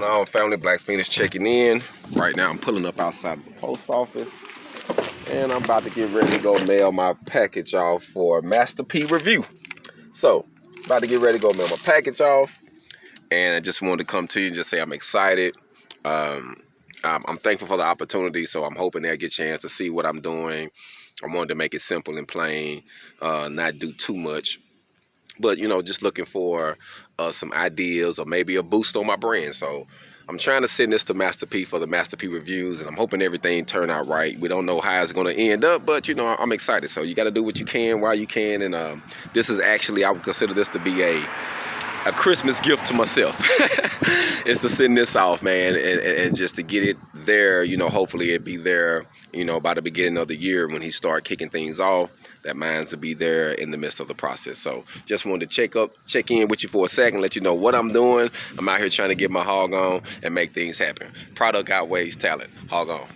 going on, family? Black Phoenix checking in. Right now I'm pulling up outside of the post office and I'm about to get ready to go mail my package off for Master P review. So about to get ready to go mail my package off, and I just wanted to come to you and just say I'm excited. I'm thankful for the opportunity, so I'm hoping they'll get a chance to see what I'm doing. I wanted to make it simple and plain, not do too much, but just looking for some ideas or maybe a boost on my brand. So I'm trying to send this to Master P for the Master P reviews, and I'm hoping everything turn out right. We don't know how it's going to end up, but I'm excited. So you got to do what you can while you can, and this is actually, I would consider this to be a Christmas gift to myself. Is to send this off, man, and just to get it there. Hopefully it'll be there by the beginning of the year when he start kicking things off. That mine's will be there in the midst of the process. So just wanted to check in with you for a second, let you know what I'm doing. I'm out here trying to get my hog on and make things happen. Product outweighs talent. Hog on.